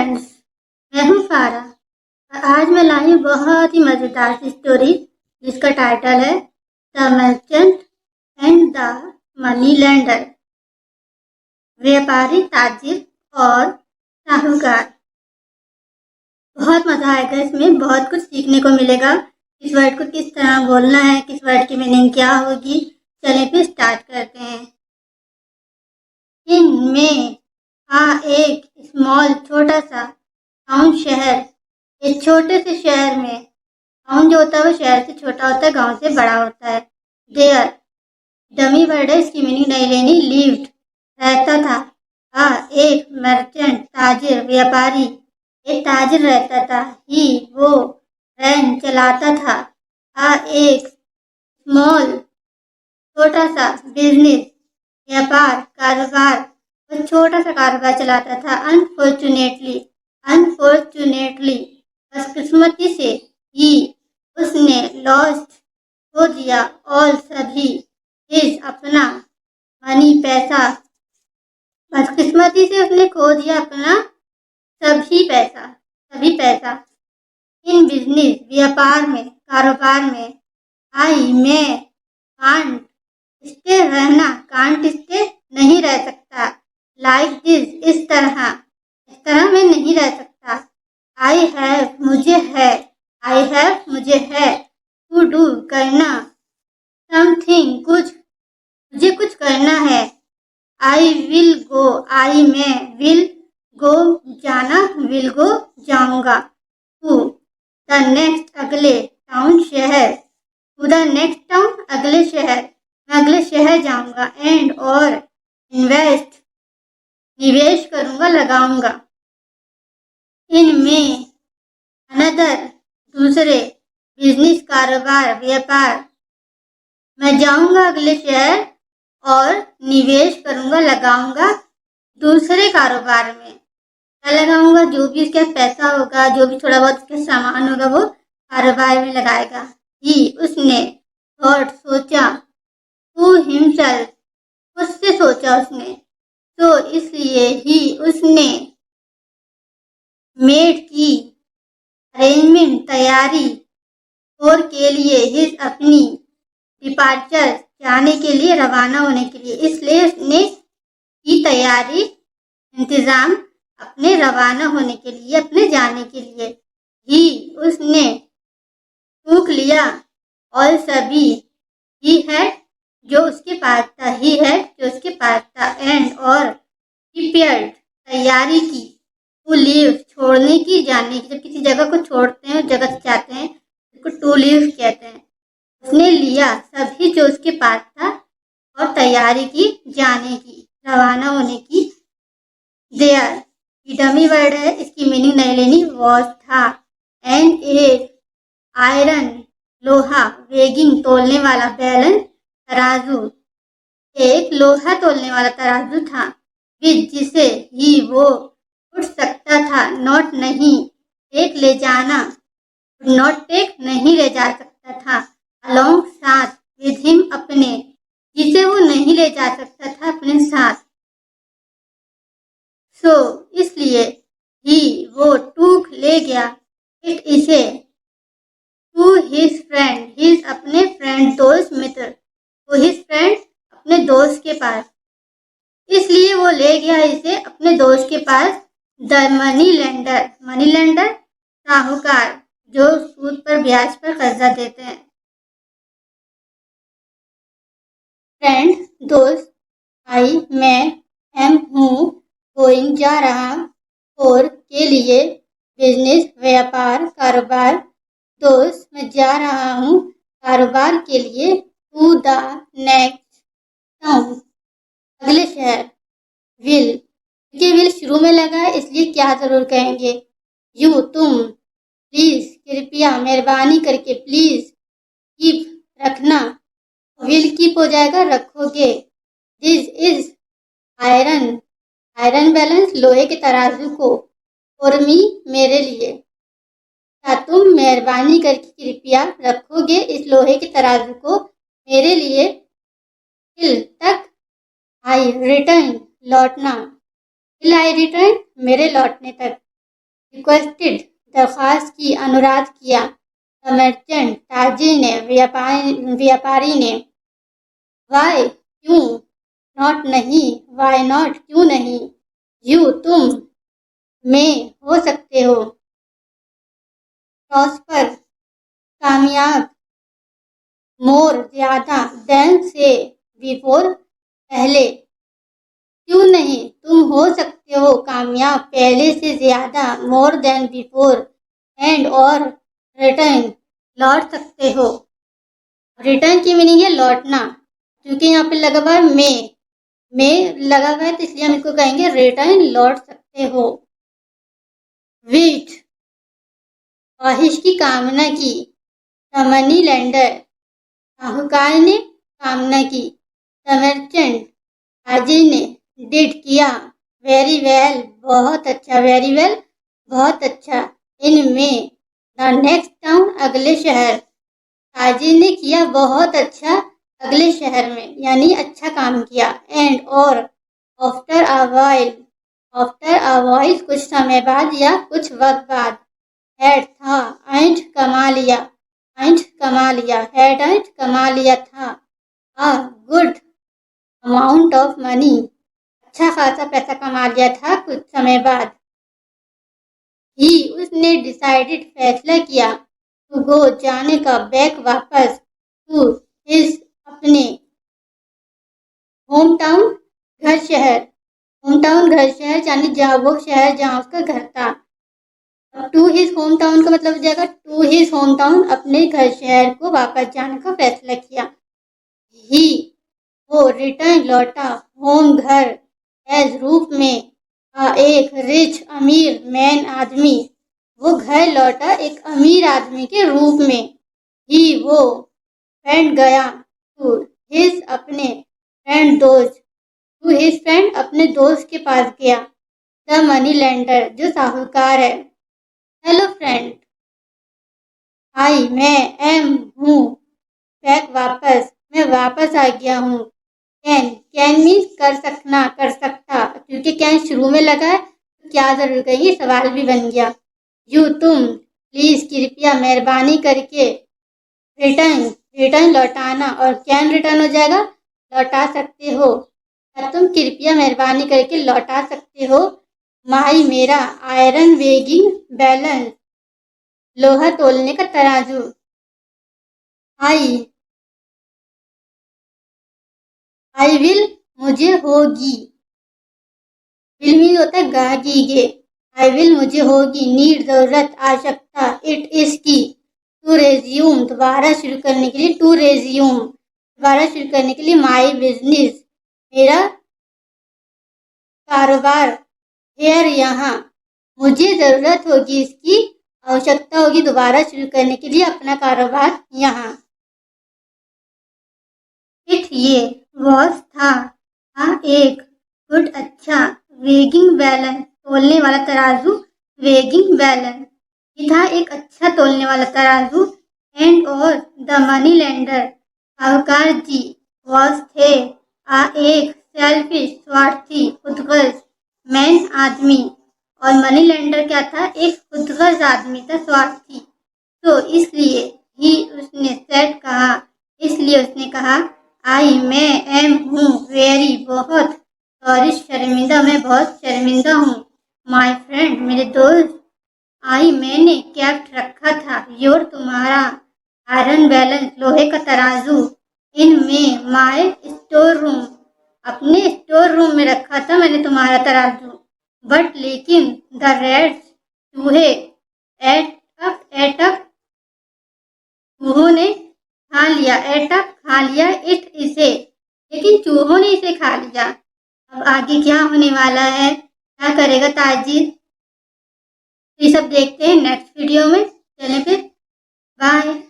Friends, मैं हूँ फारा और आज मैं लाई हूँ बहुत ही मज़ेदार सी स्टोरी जिसका टाइटल है the merchant and the money lender. व्यापारी, ताजिर और साहूकार। बहुत मज़ा आएगा, इसमें बहुत कुछ सीखने को मिलेगा। इस वर्ड को किस तरह बोलना है, किस वर्ड की मीनिंग क्या होगी। चलिए फिर स्टार्ट करते हैं। इनमें एक स्मॉल छोटा सा टाउन शहर। एक छोटे से शहर में, टाउन जो होता है वो शहर से छोटा होता है, गांव से बड़ा होता है। देयर डमी वर्ड है, इसकी मीनिंग नहीं लेनी। लिव्ड रहता था। एक मर्चेंट ताजिर, व्यापारी। एक ताजिर रहता था। ही वो रैन चलाता था। एक स्मॉल छोटा सा बिजनेस, व्यापार, कारोबार। वो छोटा सा कारोबार चलाता था। अनफॉर्चुनेटली बदकिस्मती से ही उसने लॉस्ट खो दिया ऑल सभी हिज अपना मनी पैसा। बदकिस्मती से उसने खो दिया अपना सभी पैसा। इन बिजनेस व्यापार में, कारोबार में। आई मैं कांट स्टे रहना, कांट स्टे नहीं रह सकता। लाइक दिस इस तरह मैं नहीं रह सकता। आई हैव मुझे है। टू डू करना, समथिंग मुझे कुछ करना है। आई विल गो मैं विल गो जाऊंगा। टू द नेक्स्ट अगले टाउन शहर, टू द नेक्स्ट टाउन अगले शहर, मैं अगले शहर जाऊंगा। एंड और इन्वेस्ट निवेश करूंगा, लगाऊंगा। इनमें अनदर दूसरे, बिजनेस कारोबार, व्यापार। मैं जाऊंगा अगले शहर और निवेश करूंगा, लगाऊंगा दूसरे कारोबार में। क्या लगाऊंगा? जो भी उसका पैसा होगा, जो भी थोड़ा बहुत उसका सामान होगा, वो कारोबार में लगाएगा। ही उसने, थॉट सोचा, टू हिमसेल्फ उससे सोचा उसने, तो इसलिए ही उसने, मेड की अरेंजमेंट तैयारी, और के लिए, हिज अपनी, डिपार्चर जाने के लिए, रवाना होने के लिए। इसलिए उसने की तैयारी, इंतजाम अपने रवाना होने के लिए, अपने जाने के लिए। ही उसने टूक लिया और सभी, ही है जो उसके पास था, एंड और प्रिपेयर्ड तैयारी की, टू लीव छोड़ने की, जाने की। जब किसी जगह को छोड़ते हैं, जगह से जाते हैं, उसको टू लीव कहते हैं। उसने लिया सभी जो उसके पास था और तैयारी की जाने की, रवाना होने की। देयर डमी वर्ड है, इसकी मीनिंग नहीं लेनी। वॉज था। एंड एक आयरन लोहा, वेगिंग तोलने वाला, बैलेंस तराजू, एक लोहा तोलने वाला तराजू था। विद जिसे ही वो उठ सकता था, नॉट नहीं, टेक ले जाना, नॉट टेक नहीं ले जा सकता था, अलोंग साथ, विद हिम अपने, जिसे वो नहीं ले जा सकता था अपने साथ। सो इसलिए, ही वो टूक ले गया, इट इसे, टू हिज फ्रेंड, हिज अपने फ्रेंड, दोस्त मित्र, टू हिज फ्रेंड अपने दोस्त के पास। इसलिए वो ले गया इसे अपने दोस्त के पास। द मनी लेंडर साहूकार, जो सूद पर, ब्याज पर कर्जा देते हैं। फ्रेंड दोस्त, आई मैं, एम हूँ, गोइंग जा रहा, और के लिए, बिजनेस व्यापार, कारोबार। दोस्त मैं जा रहा हूँ कारोबार के लिए। टू द नेक्स्ट टाउन अगले शहर। विल, क्योंकि विल शुरू में लगा है इसलिए क्या जरूर कहेंगे। यू तुम, प्लीज कृपया, मेहरबानी करके, प्लीज कीप रखना, विल कीप हो जाएगा रखोगे। दिस इज आयरन बैलेंस, लोहे के तराजू को, और मी मेरे लिए। क्या तुम मेहरबानी करके कृपया रखोगे इस लोहे के तराजू को मेरे लिए? टिल तक, आई रिटर्न लौटना, टिल आई रिटर्न मेरे लौटने तक। रिक्वेस्टेड, दरख्वास्त की, अनुरोध किया। द मर्चेंट, ताजिर ने, व्यापारी ने। वाई, क्यों? नॉट, नहीं। वाई नॉट, क्यों नहीं? यू, तुम। में, हो सकते हो। प्रॉस्पर, कामयाब। मोर, ज्यादा। देन, से, बिफोर, पहले। क्यों नहीं? तुम हो सकते हो कामयाब पहले से ज्यादा, मोर देन बिफोर, एंड और, रिटर्न, लौट सकते हो। रिटर्न की मीनिंग है लौटना, क्योंकि यहाँ पे लगा हुआ है में लगा हुआ है तो इसलिए हम इसको कहेंगे रिटर्न, लौट सकते हो। विश, ख्वाहिश की, कामना की। द मनी लेंडर, साहूकार ने कामना की। द मर्चेंट, ताजिर ने, डिड, किया। वेरी वेल, बहुत अच्छा। वेरी वेल, बहुत अच्छा। इन में, द नेक्स्ट टाउन, अगले शहर। ताजिर ने किया बहुत अच्छा अगले शहर में, यानी अच्छा काम किया। एंड, और, after a while, after a while, कुछ समय बाद या कुछ वक्त बाद। हैड, था। एंड, कमा लिया। एंड, कमा लिया। हैड एंड, कमा लिया था। A good amount of money, अच्छा खासा पैसा कमा लिया था कुछ समय बाद। ही, उसने, डिसाइडेड, फैसला किया। टू गो, जाने का। बैक, वापस। टू हिज, अपने। होम टाउन, घर शहर। होम टाउन, घर शहर, यानी जहाँ वो शहर जहाँ उसका घर था। टू हिज होम टाउन का मतलब हो जाएगा टू हिज होम टाउन, अपने घर शहर को वापस जाने का फैसला किया। ही, वो, रिटर्न, लौटा। होम, घर। एज, रूप में। एक, रिच, अमीर, मैन, आदमी। वो घर लौटा एक अमीर आदमी के रूप में। ही, वो, फ्रेंड, गया। टू हिज, अपने। फ्रेंड, दोस्त। टू हिज फ्रेंड, अपने दोस्त के पास गया। द मनी लेंडर, जो साहूकार है। हेलो फ्रेंड, आई, मैं। एम, हूँ। बैक, वापस, मैं वापस आ गया हूँ। कैन मीन्स कर सकना, कर सकता, क्योंकि कैन शुरू में लगा है तो क्या जरूर कहेंगे, सवाल भी बन गया। यू, तुम। प्लीज, कृपया, मेहरबानी करके। रिटर्न, रिटर्न, लौटाना, और कैन रिटर्न हो जाएगा लौटा सकते हो। क्या तुम कृपया मेहरबानी करके लौटा सकते हो? माई, मेरा। आयरन वेगिंग बैलेंस, लोहा तोलने का तराजू। आई विल, मुझे होगी। विल मीन होता है गागीगे। आई विल, मुझे होगी। नीड, जरूरत, आवश्यकता। इट, इसकी। टू रेज्यूम, दोबारा शुरू करने के लिए। टू रेज्यूम, दोबारा शुरू करने के लिए। माई बिजनेस, मेरा कारोबार। हेयर, यहाँ। मुझे जरूरत होगी इसकी, आवश्यकता होगी दोबारा शुरू करने के लिए अपना कारोबार यहाँ। इट, ये। वॉज, था। एक। गुड, अच्छा। वेगिंग बैलेंस, तोलने वाला तराजू। वेगिंग बैलेंस, ये था एक अच्छा तोलने वाला तराजू। एंड, और, द मनी लेंडर, साहूकार जी। वॉज, थे। एक। सेल्फिश, स्वार्थी, खुदगर्ज। मैन, आदमी। और मनी लेंडर क्या था? एक खुदगर्ज आदमी था, स्वार्थी। तो इसलिए ही, उसने, सेड, कहा। इसलिए उसने कहा। आई, मैं। एम, हूँ। वेरी, बहुत। सॉरी, शर्मिंदा, मैं बहुत शर्मिंदा हूँ। माई फ्रेंड, मेरे दोस्त। आई, मैंने, केप्ट, रखा था। योर, तुम्हारा। आयरन बैलेंस, लोहे का तराजू। इन में, माई स्टोर रूम, अपने स्टोर रूम में रखा था मैंने तुम्हारा तराजू। बट, लेकिन, द रैट्स, चूहे। एटअप, चूहों ने खा लिया। एटअप, खा लिया। इट, इसे, लेकिन चूहों ने इसे खा लिया। अब आगे क्या होने वाला है, क्या करेगा ताजिर, ये सब देखते हैं नेक्स्ट वीडियो में। चलें फिर, बाय।